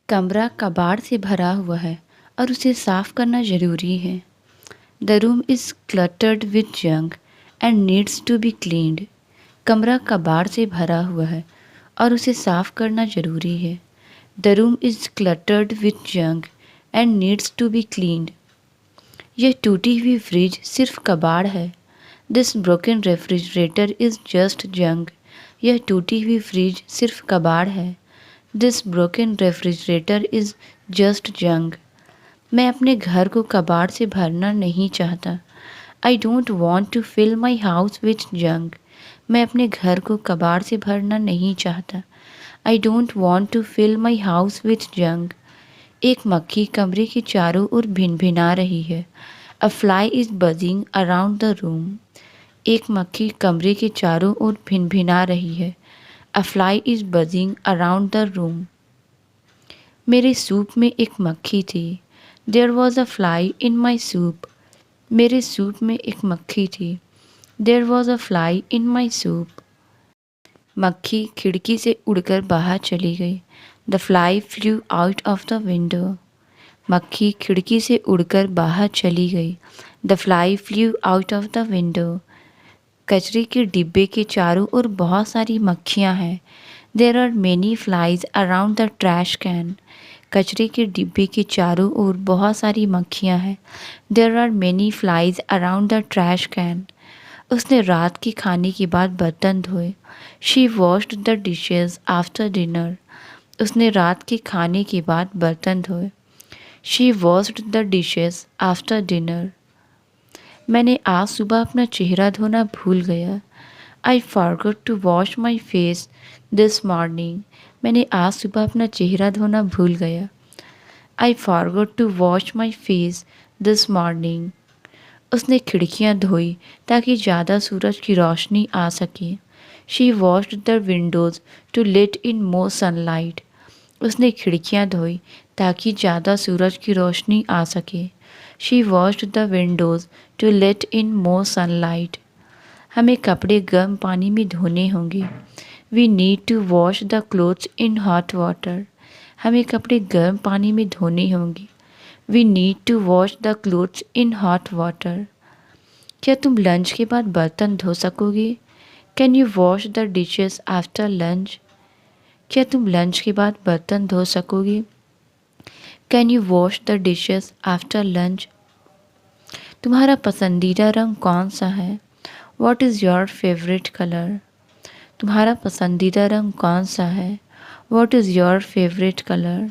कमरा कबाड़ से भरा हुआ है और उसे साफ करना ज़रूरी है। The room is cluttered with junk and needs to be cleaned. कमरा कबाड़ से भरा हुआ है और उसे साफ करना ज़रूरी है। The room is cluttered with junk and needs to be cleaned. यह टूटी हुई फ्रिज सिर्फ कबाड़ है। This broken refrigerator is just junk. यह टूटी हुई फ्रिज सिर्फ कबाड़ है। This broken refrigerator is just junk. मैं अपने घर को कबाड़ से भरना नहीं चाहता। I don't want to fill my house with junk. मैं अपने घर को कबाड़ से भरना नहीं चाहता। I don't want to fill my house with junk. एक मक्खी कमरे के चारों ओर भिनभिना रही है। A fly is buzzing around the room. एक मक्खी कमरे के चारों ओर भिनभिना रही है। A fly is buzzing around the room. मेरे सूप में एक मक्खी थी। There was a fly in my soup. मेरे सूप में एक मक्खी थी। There was a fly in my soup. मक्खी खिड़की से उड़कर बाहर चली गई। The fly flu out of the window. मक्खी खिड़की से उड़कर बाहर चली गई। The fly flu out of the window. कचरे के डिब्बे के चारों ओर बहुत सारी मक्खियाँ हैं। There are many flies around the trash can. कचरे के डिब्बे के चारों ओर बहुत सारी मक्खियाँ हैं। There are many flies around the trash can. उसने रात के खाने के बाद बर्तन धोए। She washed the dishes after dinner. उसने रात के खाने के बाद बर्तन धोए। She washed the dishes after dinner. मैंने आज सुबह अपना चेहरा धोना भूल गया। I forgot to wash my face this morning. मैंने आज सुबह अपना चेहरा धोना भूल गया। I forgot to wash my face this morning. उसने खिड़कियाँ धोई ताकि ज़्यादा सूरज की रोशनी आ सके। She washed the windows to let in more sunlight. उसने खिड़कियाँ धोई ताकि ज़्यादा सूरज की रोशनी आ सके। She washed the windows to let in more sunlight. हमें कपड़े गर्म पानी में धोने होंगे। We need to wash the clothes in hot water. हमें कपड़े गर्म पानी में धोने होंगे। We need to wash the clothes in hot water. क्या तुम लंच के बाद बर्तन धो सकोगे? Can you wash the dishes after lunch? क्या तुम लंच के बाद बर्तन धो सकोगे? Can you wash the dishes after lunch? तुम्हारा पसंदीदा रंग कौन सा है? What is your favourite colour? तुम्हारा पसंदीदा रंग कौन सा है? What is your favourite colour?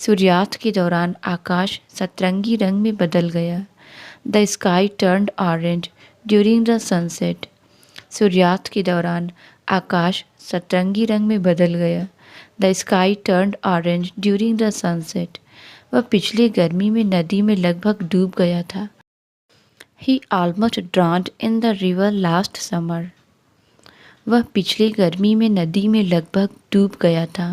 सूर्यास्त के दौरान आकाश सतरंगी रंग में बदल गया। The sky turned orange during the sunset. सूर्यास्त के दौरान आकाश सतरंगी रंग में बदल गया। The sky turned orange during the sunset. वह पिछली गर्मी में नदी में लगभग डूब गया था। He almost drowned in the river last summer. वह पिछली गर्मी में नदी में लगभग डूब गया था।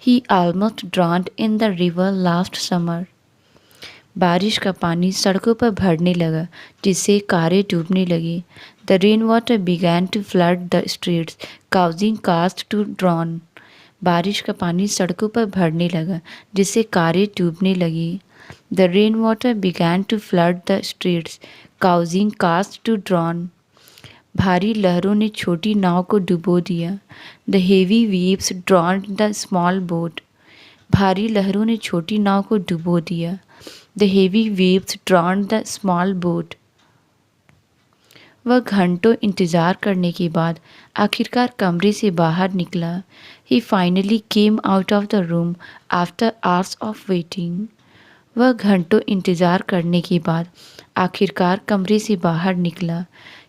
He almost drowned in the river last summer. बारिश का पानी सड़कों पर भरने लगा जिससे कारें डूबने लगी। The rain water began to flood the streets causing cars to drown. बारिश का पानी सड़कों पर भरने लगा जिससे कारें डूबने लगी। The rain water began to flood the streets causing cars to drown. भारी लहरों ने छोटी नाव को डुबो दिया। The heavy waves drowned the small boat. भारी लहरों ने छोटी नाव को डुबो दिया। The heavy waves drowned the small boat. वह घंटों इंतज़ार करने के बाद आखिरकार कमरे से बाहर निकला। He finally came out of the room after hours of waiting. वह घंटों इंतज़ार करने के बाद आखिरकार कमरे से बाहर निकला।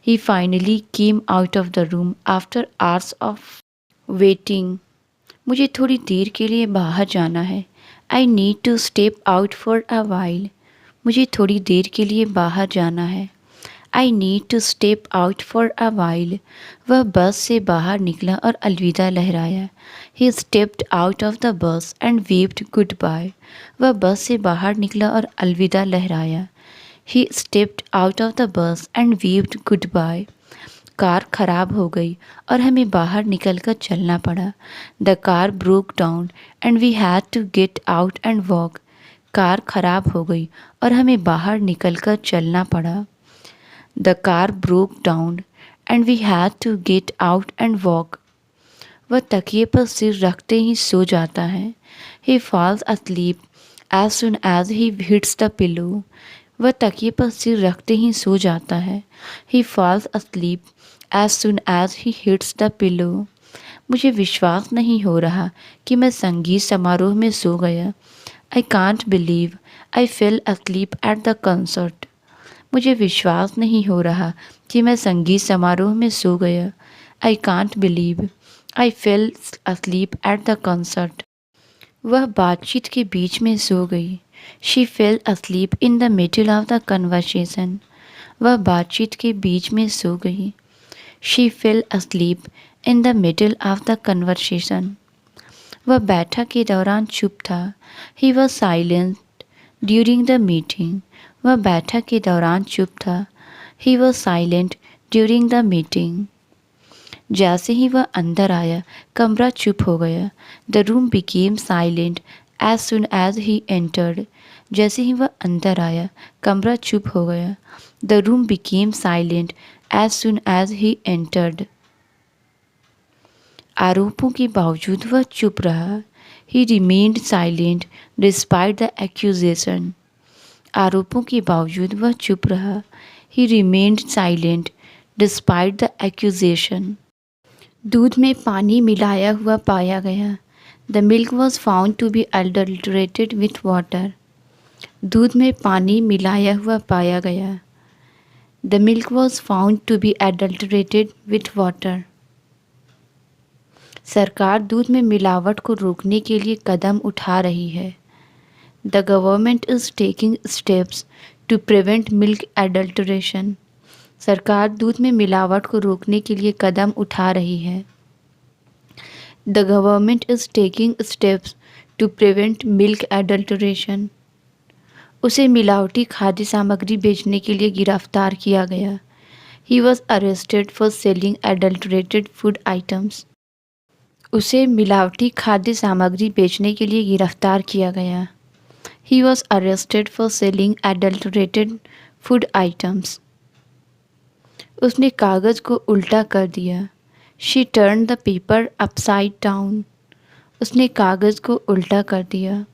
He finally came out of the room after hours of waiting. मुझे थोड़ी देर के लिए बाहर जाना है। I need to step out for a while. मुझे थोड़ी देर के लिए बाहर जाना है। I need to step out for a while. वह बस से बाहर निकला और अलविदा लहराया। He stepped out of the bus and waved goodbye. वह बस से बाहर निकला और अलविदा लहराया। He stepped out of the bus and waved goodbye. Car खराब हो गई और हमें बाहर निकलकर चलना पड़ा। The car broke down and we had to get out and walk. Car खराब हो गई और हमें बाहर निकलकर चलना पड़ा। The car broke down and we had to get out and walk. वह तकिए पर सिर रखते ही सो जाता है। He falls asleep as soon as he hits the pillow। वह तकिए पर सिर रखते ही सो जाता है। He falls asleep as soon as he hits the pillow। मुझे विश्वास नहीं हो रहा कि मैं संगीत समारोह में सो गया। I can't believe I fell asleep at the concert। मुझे विश्वास नहीं हो रहा कि मैं संगीत समारोह में सो गया। I can't believe I fell asleep at the concert। वह बातचीत के बीच में सो गई। She fell asleep in the middle of the conversation। वह बातचीत के बीच में सो गई। She fell asleep in the middle of the conversation। वह बैठक के दौरान चुप था। He was silent during the meeting। वह बैठक के दौरान चुप था। He was silent during the meeting। जैसे ही वह अंदर आया, कमरा चुप हो गया। The room became silent as soon as he entered. जैसे ही वह अंदर आया, कमरा चुप हो गया। The room became silent as soon as he entered. आरोपों के बावजूद वह चुप रहा। He remained silent despite the accusation. आरोपों के बावजूद वह चुप रहा। He remained silent despite the accusation. दूध में पानी मिलाया हुआ पाया गया। The milk was found to be adulterated with water. दूध में पानी मिलाया हुआ पाया गया। The milk was found to be adulterated with water. सरकार दूध में मिलावट को रोकने के लिए कदम उठा रही है। The government is taking steps to prevent milk adulteration. सरकार दूध में मिलावट को रोकने के लिए कदम उठा रही है। The government is taking steps to prevent milk adulteration. उसे मिलावटी खाद्य सामग्री बेचने के लिए गिरफ्तार किया गया। He was arrested for selling adulterated food items. उसे मिलावटी खाद्य सामग्री बेचने के लिए गिरफ्तार किया गया। He was arrested for selling adulterated food items. उसने कागज़ को उल्टा कर दिया। She turn the paper upside down. उसने कागज़ को उल्टा कर दिया।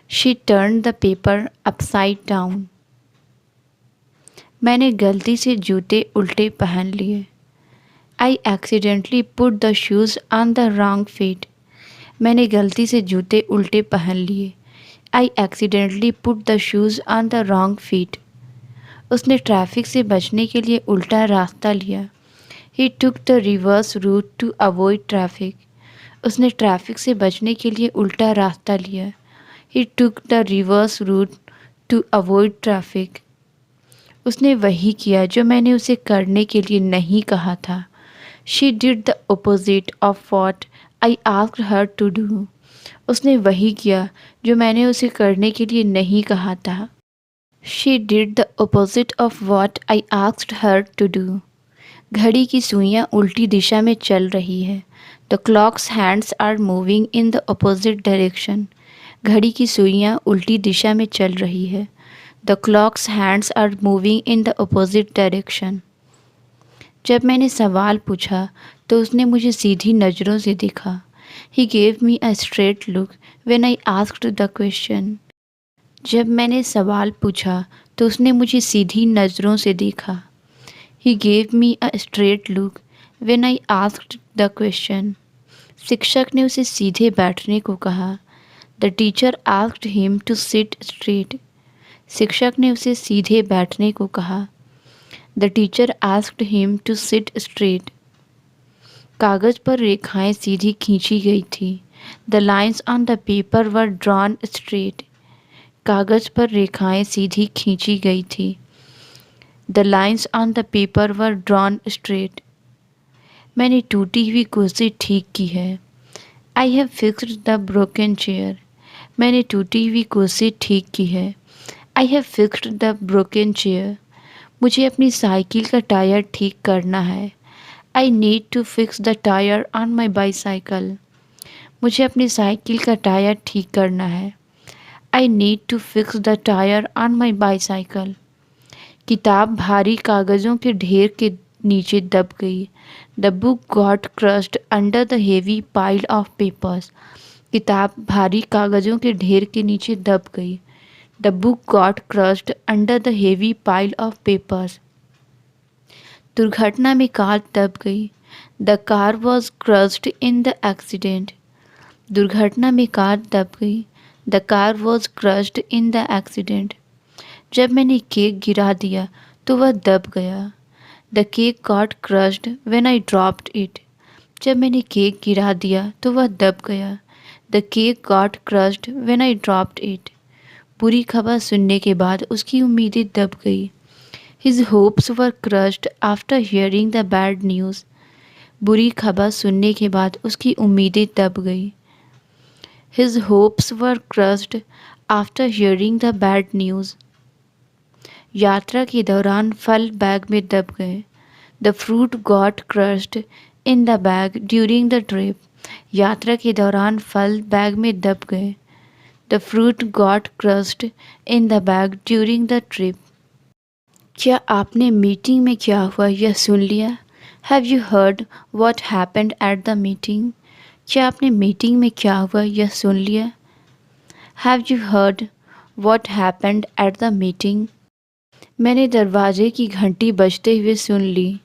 She turn the paper upside down. मैंने गलती से जूते उल्टे पहन लिए। I accidentally put the shoes on the wrong feet. मैंने गलती से जूते उल्टे पहन लिए। I accidentally put the shoes on the wrong feet. उसने ट्रैफिक से बचने के लिए उल्टा रास्ता लिया। He took the reverse route to avoid traffic. उसने ट्रैफिक से बचने के लिए उल्टा रास्ता लिया। He took the reverse route to avoid traffic. उसने वही किया जो मैंने उसे करने के लिए नहीं कहा था। She did the opposite of what I asked her to do. उसने वही किया जो मैंने उसे करने के लिए नहीं कहा था। She did the opposite of what I asked her to do। घड़ी की सुइयाँ उल्टी दिशा में चल रही है। The clock's hands are moving in the opposite direction। घड़ी की सुइयाँ उल्टी दिशा में चल रही है। The clock's hands are moving in the opposite direction। जब मैंने सवाल पूछा तो उसने मुझे सीधी नज़रों से देखा। He gave me a straight look when I asked the question। जब मैंने सवाल पूछा तो उसने मुझे सीधी नज़रों से देखा। He gave me a straight look when I asked the question। शिक्षक ने उसे सीधे बैठने को कहा। The teacher asked him to sit straight। शिक्षक ने उसे सीधे बैठने को कहा। The teacher asked him to sit straight। कागज़ पर रेखाएं सीधी खींची गई थी। The lines on the paper were drawn straight। कागज़ पर रेखाएं सीधी खींची गई थी। The lines on the paper were drawn straight. मैंने टूटी हुई कुर्सी ठीक की है। I have fixed the broken chair. मैंने टूटी हुई कुर्सी ठीक की है। I have fixed the broken chair. मुझे अपनी साइकिल का टायर ठीक करना है। I need to fix the tire on my bicycle. मुझे अपनी साइकिल का टायर ठीक करना है. I need to fix the tire on my bicycle. किताब भारी कागज़ों के ढेर के नीचे दब गई. The book got crushed under the heavy pile of papers. किताब भारी कागज़ों के ढेर के नीचे दब गई. The book got crushed under the heavy pile of papers. दुर्घटना में कार दब गई. The car was crushed in the accident. दुर्घटना में कार दब गई. The car was crushed in the accident. जब मैंने केक गिरा दिया तो वह दब गया. The cake got crushed when I dropped it. जब मैंने केक गिरा दिया तो वह दब गया. The cake got crushed when I dropped it. बुरी खबर सुनने के बाद उसकी उम्मीदें दब गई. His hopes were crushed after hearing the bad news. बुरी खबर सुनने के बाद उसकी उम्मीदें दब गई. His hopes were crushed after hearing the bad news. यात्रा के दौरान फल बैग में दब गए. The fruit got crushed in the bag during the trip. यात्रा के दौरान फल बैग में दब गए. The fruit got crushed in the bag during the trip. क्या आपने मीटिंग में क्या हुआ यह सुन लिया? Have you heard what happened at the meeting? क्या आपने मीटिंग में क्या हुआ यह सुन लिया? Have you heard what happened at the meeting? मैंने दरवाजे की घंटी बजते हुए सुन ली.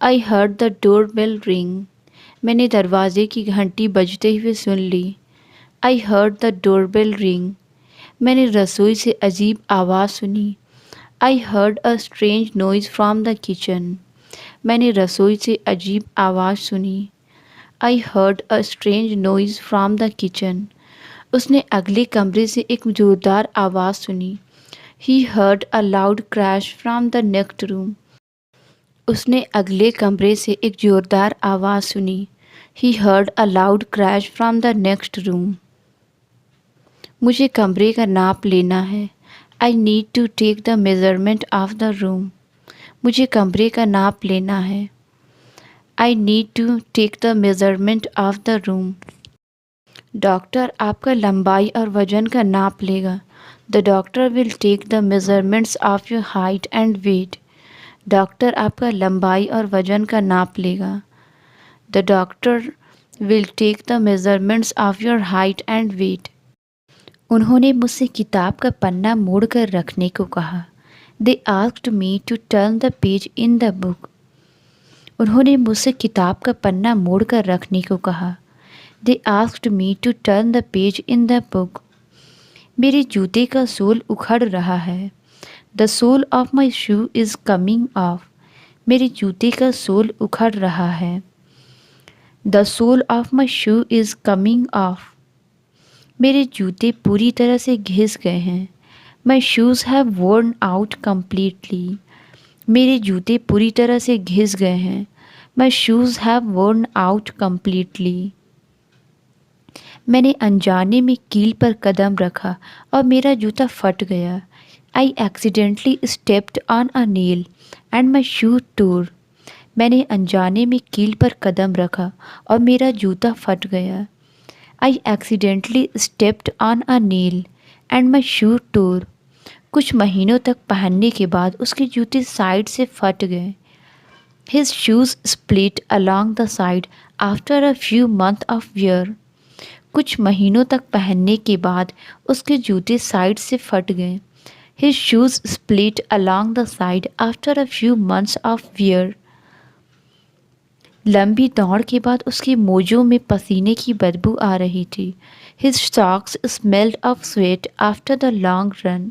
I heard the doorbell ring. मैंने दरवाजे की घंटी बजते हुए सुन ली. I heard the doorbell ring. मैंने रसोई से अजीब आवाज़ सुनी. I heard a strange noise from the kitchen. मैंने रसोई से अजीब आवाज़ सुनी. I heard a strange noise from the kitchen. उसने अगले कमरे से एक जोरदार आवाज़ सुनी. He heard a loud crash from the next room. उसने अगले कमरे से एक जोरदार आवाज़ सुनी. He heard a loud crash from the next room. मुझे कमरे का नाप लेना है. I need to take the measurement of the room. मुझे कमरे का नाप लेना है. I need to take the measurement of the room. Doctor आपका लंबाई और वजन का नाप लेगा. The doctor will take the measurements of your height and weight. Doctor आपका लंबाई और वजन का नाप लेगा. The doctor will take the measurements of your height and weight. उन्होंने मुझसे किताब का पन्ना मोड़ कर रखने को कहा. They asked me to turn the page in the book. उन्होंने मुझसे किताब का पन्ना मोड़ कर रखने को कहा. They asked me to turn the page in the book. मेरे जूते का सोल उखड़ रहा है. The sole of my shoe is coming off. मेरे जूते का सोल उखड़ रहा है. The sole of my shoe is coming off. मेरे जूते पूरी तरह से घिस गए हैं. My shoes have worn out completely. मेरे जूते पूरी तरह से घिस गए हैं. My shoes have worn out completely. मैंने अनजाने में कील पर कदम रखा और मेरा जूता फट गया. I accidentally stepped on a nail and my shoe tore. मैंने अनजाने में कील पर कदम रखा और मेरा जूता फट गया. I accidentally stepped on a nail and my shoe tore. कुछ महीनों तक पहनने के बाद उसके जूते साइड से फट गए. His shoes split along the side after a few months of wear. कुछ महीनों तक पहनने के बाद उसके जूते साइड से फट गए. His shoes split along the side after a few months of wear. लंबी दौड़ के बाद उसके मोजों में पसीने की बदबू आ रही थी. His socks smelled of sweat after the long run.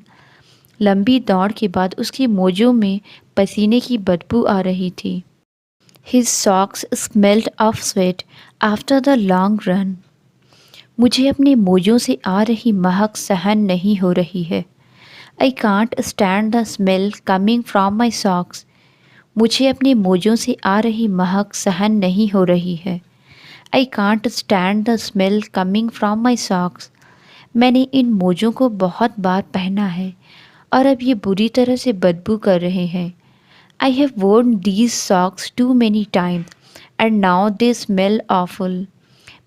लंबी दौड़ के बाद उसके मोजों में पसीने की बदबू आ रही थी. His socks smelled of sweat after the long run. मुझे अपने मोजों से आ रही महक सहन नहीं हो रही है. I can't stand the smell coming from my socks. मुझे अपने मोजों से आ रही महक सहन नहीं हो रही है. I can't stand the smell coming from my socks. मैंने इन मोजों को बहुत बार पहना है और अब ये बुरी तरह से बदबू कर रहे हैं. I have worn these socks too many times and now they smell awful.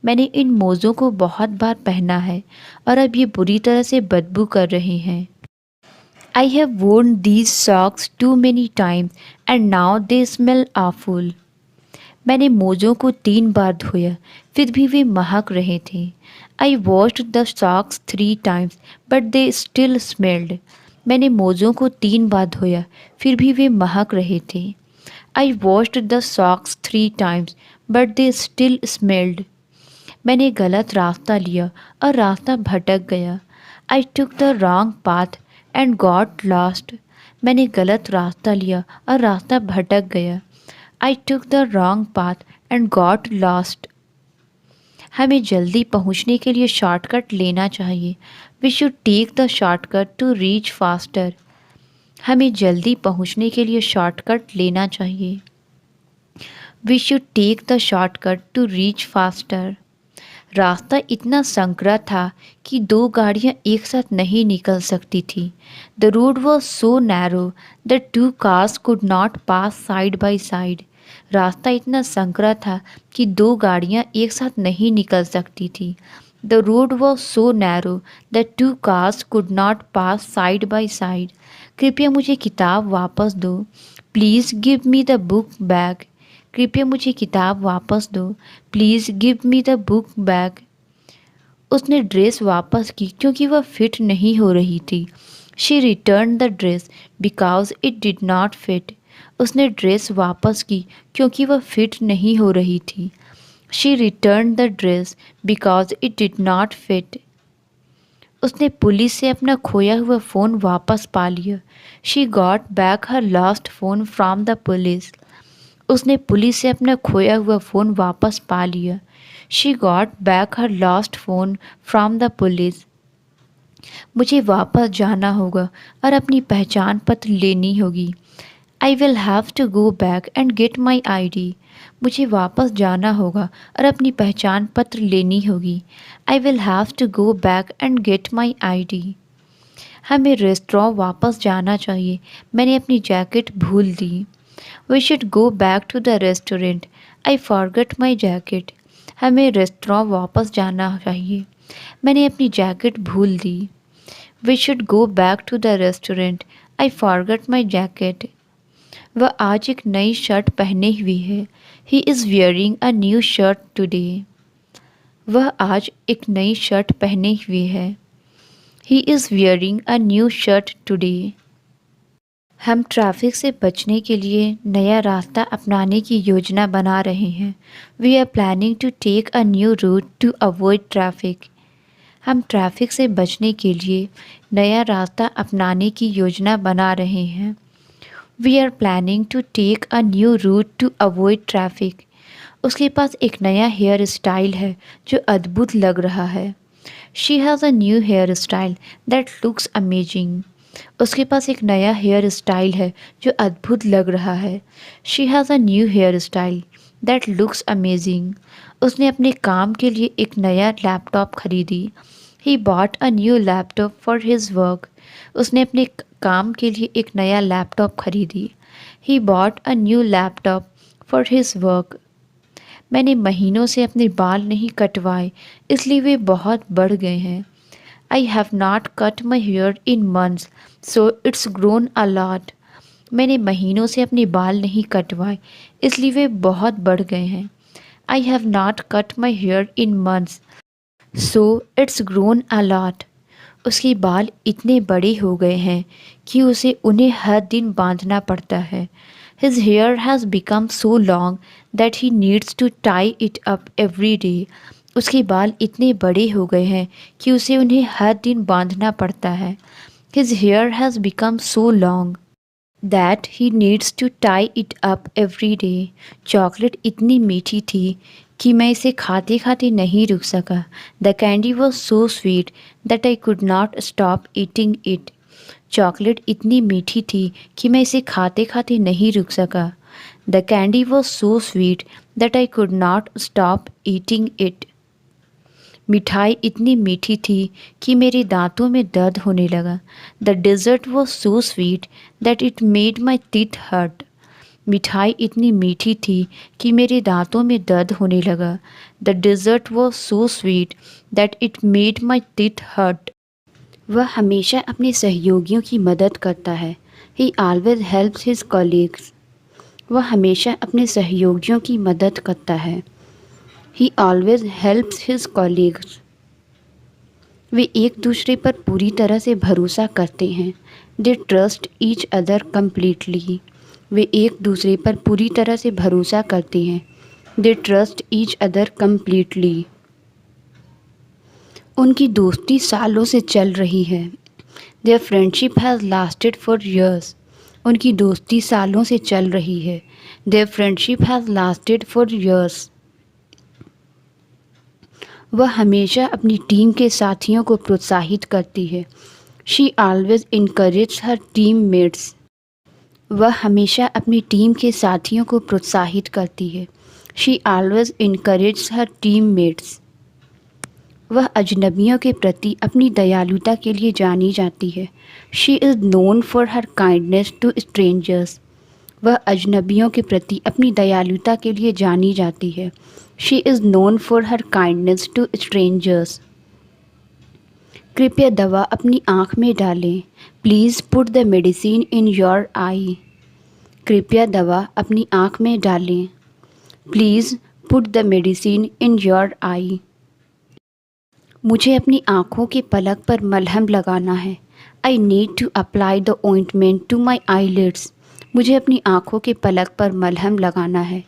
मैंने इन मोज़ों को बहुत बार पहना है और अब ये बुरी तरह से बदबू कर रहे हैं। I have worn these socks too many times and now they smell awful. मैंने मोज़ों को 3 बार धोया, फिर भी वे महक रहे थे। I washed the socks 3 times but they still smelled. मैंने मोज़ों को 3 बार धोया, फिर भी वे महक रहे थे। I washed the socks 3 times but they still smelled. मैंने गलत रास्ता लिया और रास्ता भटक गया। I took the wrong path and got lost. मैंने गलत रास्ता लिया और रास्ता भटक गया। I took the wrong path and got lost. हमें जल्दी पहुंचने के लिए शॉर्टकट लेना चाहिए। We should take the shortcut to reach faster. हमें जल्दी पहुंचने के लिए शॉर्टकट लेना चाहिए। We should take the shortcut to reach faster. रास्ता इतना संकरा था कि 2 गाड़ियां एक साथ नहीं निकल सकती थी। The road was so narrow that 2 cars could not pass side by side. रास्ता इतना संकरा था कि 2 गाड़ियां एक साथ नहीं निकल सकती थी। The road was so narrow that 2 cars could not pass side by side. कृपया मुझे किताब वापस दो। Please give me the book back. कृपया मुझे किताब वापस दो। Please give me the book back. उसने ड्रेस वापस की क्योंकि वह फिट नहीं हो रही थी। She return the dress because it did not fit. उसने ड्रेस वापस की क्योंकि वह फिट नहीं हो रही थी। She return the dress because it did not fit. उसने पुलिस से अपना खोया हुआ फ़ोन वापस पा लिया। She got back her lost phone from the police. उसने पुलिस से अपना खोया हुआ फ़ोन वापस पा लिया। She got back her lost phone from the police. मुझे वापस जाना होगा और अपनी पहचान पत्र लेनी होगी। I will have to go back and get my ID. मुझे वापस जाना होगा और अपनी पहचान पत्र लेनी होगी। I will have to go back and get my ID. हमें रेस्टोरेंट वापस जाना चाहिए। मैंने अपनी जैकेट भूल दी। We should go back to the restaurant. I forgot my jacket. हमें रेस्टोरेंट वापस जाना चाहिए। मैंने अपनी जैकेट भूल दी। We should go back to the restaurant. I forgot my jacket. वह आज एक नई शर्ट पहने हुई है। He is wearing a new shirt today. वह आज एक नई शर्ट पहने हुए है। He is wearing a new shirt today. हम ट्रैफिक से बचने के लिए नया रास्ता अपनाने की योजना बना रहे हैं। We are planning to take a new route to avoid traffic. हम ट्रैफिक से बचने के लिए नया रास्ता अपनाने की योजना बना रहे हैं। We are planning to take a new route to avoid traffic. उसके पास एक नया हेयर स्टाइल है जो अद्भुत लग रहा है। She has a new hair style that looks amazing. उसके पास एक नया हेयर स्टाइल है जो अद्भुत लग रहा है। She has a new hair style that looks amazing. उसने अपने काम के लिए एक नया लैपटॉप खरीदी। He bought a new laptop for his work. उसने अपने काम के लिए एक नया लैपटॉप खरीदी। He bought a new laptop for his work. मैंने महीनों से अपने बाल नहीं कटवाए इसलिए वे बहुत बढ़ गए हैं। I have not cut my hair in months, so it's grown a lot. मैंने महीनों से अपने बाल नहीं कटवाए इसलिए वे बहुत बढ़ गए हैं। I have not cut my hair in months, so it's grown a lot. उसके बाल इतने बड़े हो गए हैं कि उसे उन्हें हर दिन बांधना पड़ता है। His hair has become so long that he needs to tie it up every day. उसके बाल इतने बड़े हो गए हैं कि उसे उन्हें हर दिन बांधना पड़ता है। His hair has become so long that he needs to tie it up every day. Chocolate इतनी मीठी थी कि मैं इसे खाते खाते नहीं रुक सका। The candy was so sweet that I could not stop eating it. Chocolate इतनी मीठी थी कि मैं इसे खाते खाते नहीं रुक सका। The candy was so sweet that I could not stop eating it. मिठाई इतनी मीठी थी कि मेरे दांतों में दर्द होने लगा। The dessert was so sweet that it made my teeth hurt. मिठाई इतनी मीठी थी कि मेरे दांतों में दर्द होने लगा। The dessert was so sweet that it made my teeth hurt. वह हमेशा अपने सहयोगियों की मदद करता है। He always helps his colleagues. वह हमेशा अपने सहयोगियों की मदद करता है। He always helps his colleagues. वे एक दूसरे पर पूरी तरह से भरोसा करते हैं। They trust each other completely. वे एक दूसरे पर पूरी तरह से भरोसा करते हैं। They trust each other completely. उनकी दोस्ती सालों से चल रही है। Their friendship has lasted for years. उनकी दोस्ती सालों से चल रही है। Their friendship has lasted for years. वह हमेशा अपनी टीम के साथियों को प्रोत्साहित करती है। She always encourage her team mates. वह हमेशा अपनी टीम के साथियों को प्रोत्साहित करती है। She always encourage her team mates. वह अजनबियों के प्रति अपनी दयालुता के लिए जानी जाती है। She is known for her kindness to strangers. वह अजनबियों के प्रति अपनी दयालुता के लिए जानी जाती है। She is known for her kindness to strangers. कृपया दवा अपनी आँख में डालें। Please put the medicine in your eye. कृपया दवा अपनी आँख में डालें। Please put the medicine in your eye. मुझे अपनी आँखों के पलक पर मलहम लगाना है। I need to apply the ointment to my eyelids. मुझे अपनी आँखों के पलक पर मलहम लगाना है।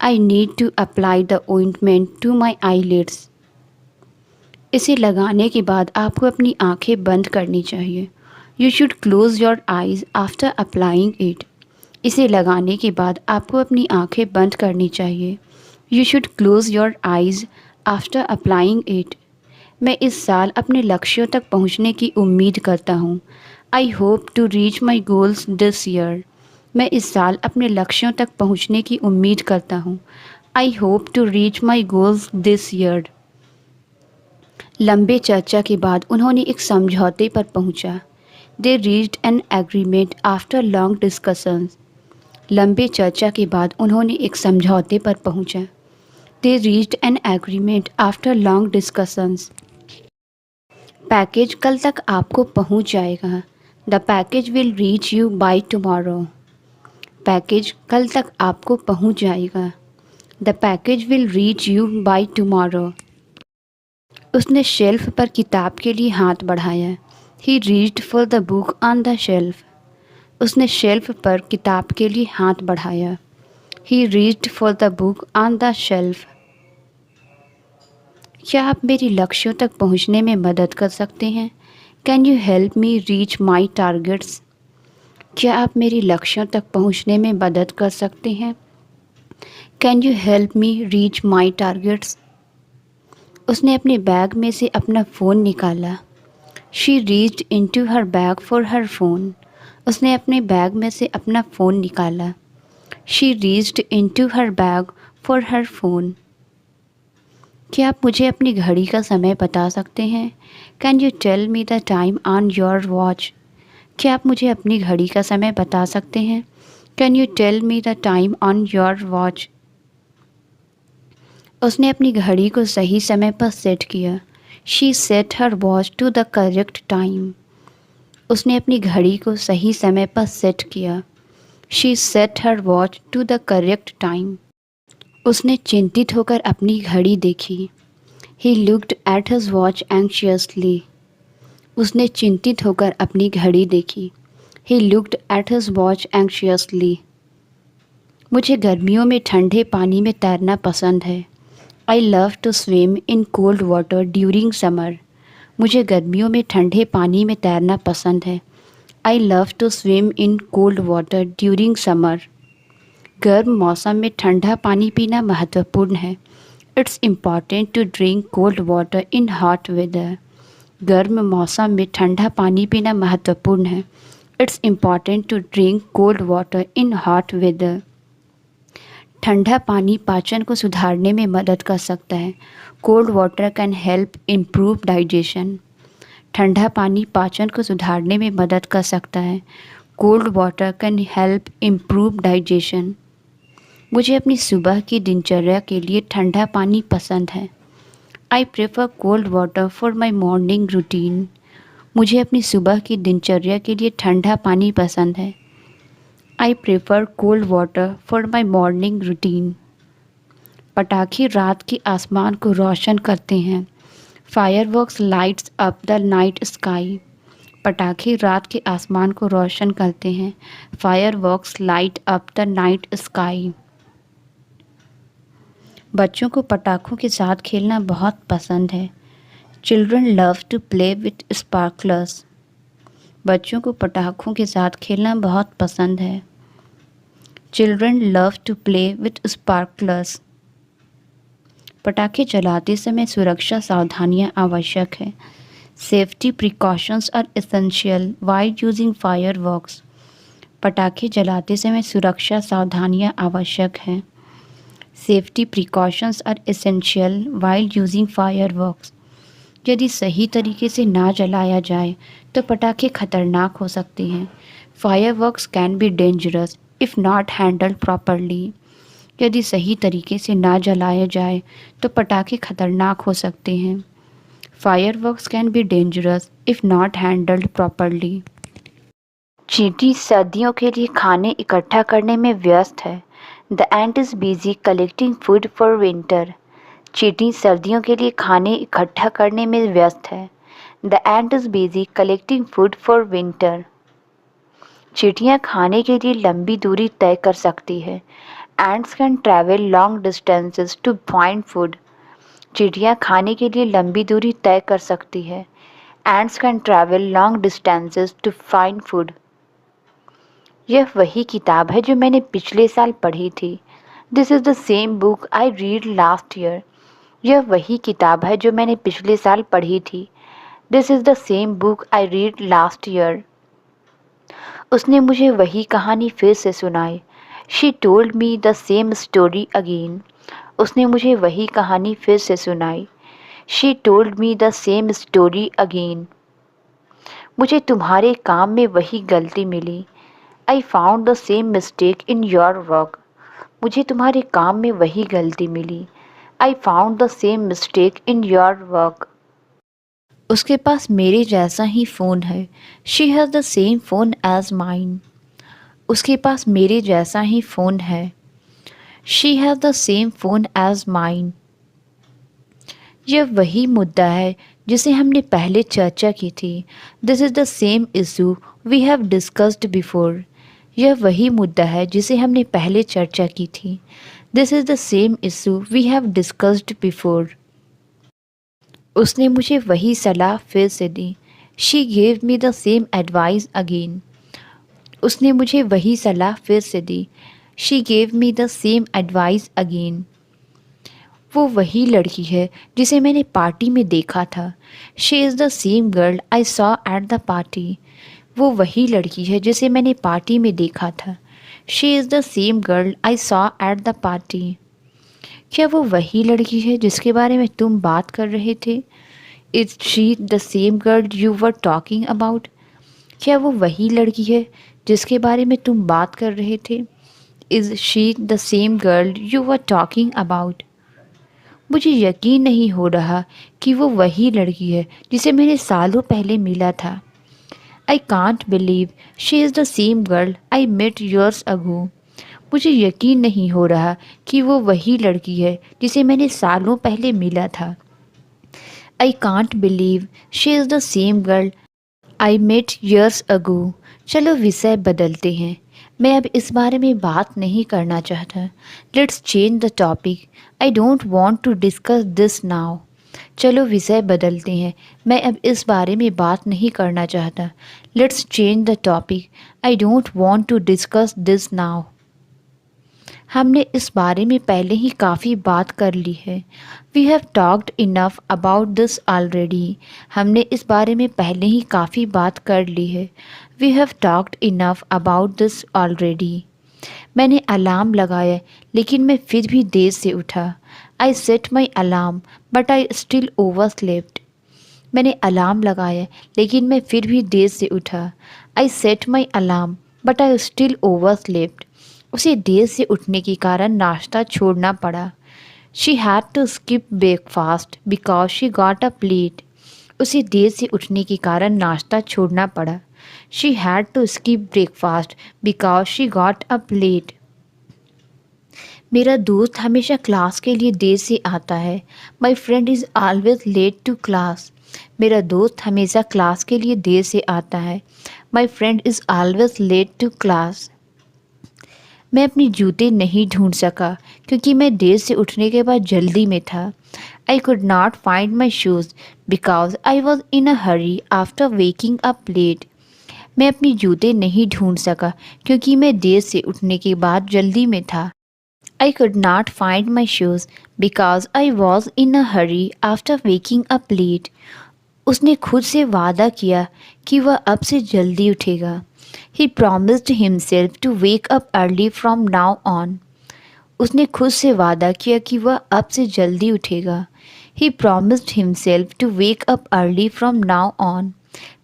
I need to apply the ointment to my eyelids. इसे लगाने के बाद आपको अपनी आँखें बंद करनी चाहिए। You should close your eyes after applying it. इसे लगाने के बाद आपको अपनी आँखें बंद करनी चाहिए। You should close your eyes after applying it. मैं इस साल अपने लक्ष्यों तक पहुंचने की उम्मीद करता हूं। I hope to reach my goals this year. मैं इस साल अपने लक्ष्यों तक पहुंचने की उम्मीद करता हूं। I hope to reach my goals this year. लंबे चर्चा के बाद उन्होंने एक समझौते पर पहुंचा। They reached an agreement after long discussions. लंबे चर्चा के बाद उन्होंने एक समझौते पर पहुंचा। They reached an agreement after long discussions. Package कल तक आपको पहुंच जाएगा। The package will reach you by tomorrow. Package कल तक आपको पहुंच जाएगा। The package will reach you by tomorrow. उसने शेल्फ पर किताब के लिए हाथ बढ़ाया। ही reached for the book on the shelf. उसने शेल्फ पर किताब के लिए हाथ बढ़ाया। ही reached for the book on the shelf. क्या आप मेरी लक्ष्यों तक पहुंचने में मदद कर सकते हैं? Can you help me reach my targets? क्या आप मेरी लक्ष्यों तक पहुंचने में मदद कर सकते हैं? Can you help me reach my targets? उसने अपने बैग में से अपना फ़ोन निकाला। She reached into her bag for her phone. उसने अपने बैग में से अपना फ़ोन निकाला। She reached into her bag for her phone. क्या आप मुझे अपनी घड़ी का समय बता सकते हैं? Can you tell me the time on your watch? क्या आप मुझे अपनी घड़ी का समय बता सकते हैं? Can you tell me the time on your watch? उसने अपनी घड़ी को सही समय पर सेट किया। She set her watch to the correct time. उसने अपनी घड़ी को सही समय पर सेट किया। She set her watch to the correct time. उसने चिंतित होकर अपनी घड़ी देखी। He looked at his watch anxiously. उसने चिंतित होकर अपनी घड़ी देखी। He looked at his watch anxiously. मुझे गर्मियों में ठंडे पानी में तैरना पसंद है। I love to swim in cold water during summer. मुझे गर्मियों में ठंडे पानी में तैरना पसंद है। I love to swim in cold water during summer. गर्म मौसम में ठंडा पानी पीना महत्वपूर्ण है। It's important to drink cold water in hot weather. गर्म मौसम में ठंडा पानी पीना महत्वपूर्ण है। It's important to drink cold water in hot weather. ठंडा पानी पाचन को सुधारने में मदद कर सकता है। Cold water can help improve digestion. ठंडा पानी पाचन को सुधारने में मदद कर सकता है। Cold water can help improve digestion. मुझे अपनी सुबह की दिनचर्या के लिए ठंडा पानी पसंद है। I prefer cold water for my morning routine. मुझे अपनी सुबह की दिनचर्या के लिए ठंडा पानी पसंद है। I prefer cold water for my morning routine. पटाखे रात के आसमान को रोशन करते हैं। Fireworks lights up the night sky. पटाखे रात के आसमान को रोशन करते हैं। Fireworks light up the night sky. बच्चों को पटाखों के साथ खेलना बहुत पसंद है। Children love to play with sparklers. बच्चों को पटाखों के साथ खेलना बहुत पसंद है। Children love to play with sparklers. पटाखे चलाते समय सुरक्षा सावधानियां आवश्यक है। Safety precautions are essential while using fireworks. पटाखे जलाते समय सुरक्षा सावधानियां आवश्यक हैं। Safety precautions are essential while using fireworks. यदि सही तरीके से ना जलाया जाए तो पटाखे खतरनाक हो सकते हैं। Fireworks can be dangerous if not handled properly. यदि सही तरीके से ना जलाया जाए तो पटाखे खतरनाक हो सकते हैं। Fireworks can be dangerous if not handled properly. चींटी सर्दियों के लिए खाने इकट्ठा करने में व्यस्त है। The ant is busy collecting food for winter. चींटी सर्दियों के लिए खाने इकट्ठा करने में व्यस्त है। The ant is busy collecting food for winter. चींटियाँ खाने के लिए लंबी दूरी तय कर सकती है। Ants can travel long distances to find food. चींटियाँ खाने के लिए लंबी दूरी तय कर सकती है। Ants can travel long distances to find food. यह वही किताब है जो मैंने पिछले साल पढ़ी थी। This is the same book I read last year. यह वही किताब है जो मैंने पिछले साल पढ़ी थी। This is the same book I read last year. उसने मुझे वही कहानी फिर से सुनाई। She told me the same story again. उसने मुझे वही कहानी फिर से सुनाई। She told me the same story again. मुझे तुम्हारे काम में वही गलती मिली। I found the same mistake in your work. मुझे तुम्हारे काम में वही गलती मिली। I found the same mistake in your work. उसके पास मेरे जैसा ही फ़ोन है। She has the same phone as mine. उसके पास मेरे जैसा ही फ़ोन है। She has the same phone as mine. यह वही मुद्दा है जिसे हमने पहले चर्चा की थी। This is the same issue we have discussed before. यह वही मुद्दा है जिसे हमने पहले चर्चा की थी। This is the same issue we have discussed before. उसने मुझे वही सलाह फिर से दी। She gave me the same advice again. उसने मुझे वही सलाह फिर से दी। She gave me the same advice again. वो वही लड़की है जिसे मैंने पार्टी में देखा था। She is the same girl I saw at the party. वो वही लड़की है जिसे मैंने पार्टी में देखा था। She is the same girl I saw at the party. क्या वो वही लड़की है जिसके बारे में तुम बात कर रहे थे? Is she the same girl you were talking about? क्या वो वही लड़की है जिसके बारे में तुम बात कर रहे थे? Is she the same girl you were talking about? मुझे यकीन नहीं हो रहा कि वो वही लड़की है जिसे मैंने सालों पहले मिला था। I can't believe she is the same girl I met years ago. मुझे यकीन नहीं हो रहा कि वो वही लड़की है जिसे मैंने सालों पहले मिला था। I can't believe she is the same girl I met years ago. चलो विषय बदलते हैं। मैं अब इस बारे में बात नहीं करना चाहता। Let's change the topic. I don't want to discuss this now. चलो विषय बदलते हैं। मैं अब इस बारे में बात नहीं करना चाहता। Let's change the topic. I don't want to discuss this now. हमने इस बारे में पहले ही काफ़ी बात कर ली है। We have talked enough about this already. हमने इस बारे में पहले ही काफ़ी बात कर ली है। We have talked enough about this already. मैंने अलार्म लगाया लेकिन मैं फिर भी देर से उठा। I set my alarm but I still overslept. मैंने अलार्म लगाया लेकिन मैं फिर भी देर से उठा। I set my alarm but I still overslept. उसे देर से उठने के कारण नाश्ता छोड़ना पड़ा। She had to skip breakfast because she got a plate. उसे देर से उठने के कारण नाश्ता छोड़ना पड़ा। She had to skip breakfast because she got a late. मेरा दोस्त हमेशा क्लास के लिए देर से आता है। My friend is always late to class. मेरा दोस्त हमेशा क्लास के लिए देर से आता है। My friend is always late to class. मैं अपने जूते नहीं ढूंढ सका क्योंकि मैं देर से उठने के बाद जल्दी में था। I could not find my shoes because I was in a hurry after waking up late. मैं अपने जूते नहीं ढूंढ सका क्योंकि मैं देर से उठने के बाद जल्दी में था। I could not find my shoes because I was in a hurry after waking up late. उसने खुद से वादा किया कि वह अब से जल्दी उठेगा। He promised himself to wake up early from now on. उसने खुद से वादा किया कि वह अब से जल्दी उठेगा। He promised himself to wake up early from now on.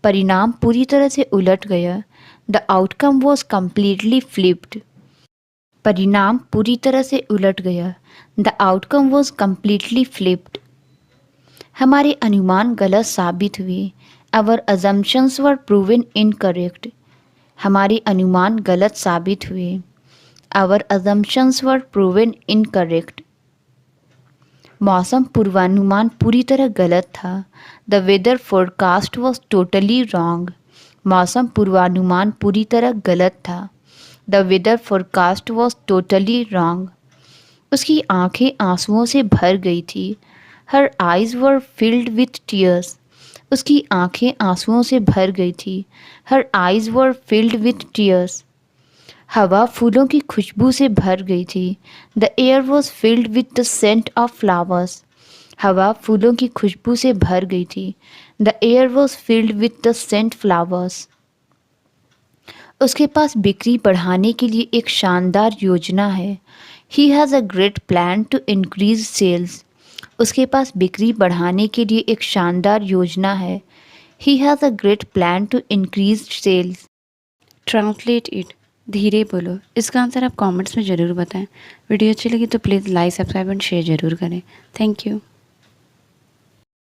परिणाम पूरी तरह से उलट गया। The outcome was completely flipped. परिणाम पूरी तरह से उलट गया। The outcome was completely flipped. हमारे अनुमान गलत साबित हुए। Our assumptions were proven incorrect. हमारे अनुमान गलत साबित हुए। Our assumptions were proven incorrect. मौसम पूर्वानुमान पूरी तरह गलत था। The weather forecast was totally wrong. मौसम पूर्वानुमान पूरी तरह गलत था। The weather forecast was totally wrong. उसकी आंखें आंसुओं से भर गई थी। Her eyes were filled with tears. उसकी आंखें आंसुओं से भर गई थी। Her eyes were filled with tears. हवा फूलों की खुशबू से भर गई थी। The air was filled with the scent of flowers. हवा फूलों की खुशबू से भर गई थी। The air was filled with the scent flowers. उसके पास बिक्री बढ़ाने के लिए एक शानदार योजना है। He has a great plan to increase sales. उसके पास बिक्री बढ़ाने के लिए एक शानदार योजना है। He has a great plan to increase sales. Translate it. धीरे बोलो। इसका आंसर आप कमेंट्स में ज़रूर बताएं। वीडियो अच्छी लगी तो please like subscribe and share ज़रूर करें। Thank you.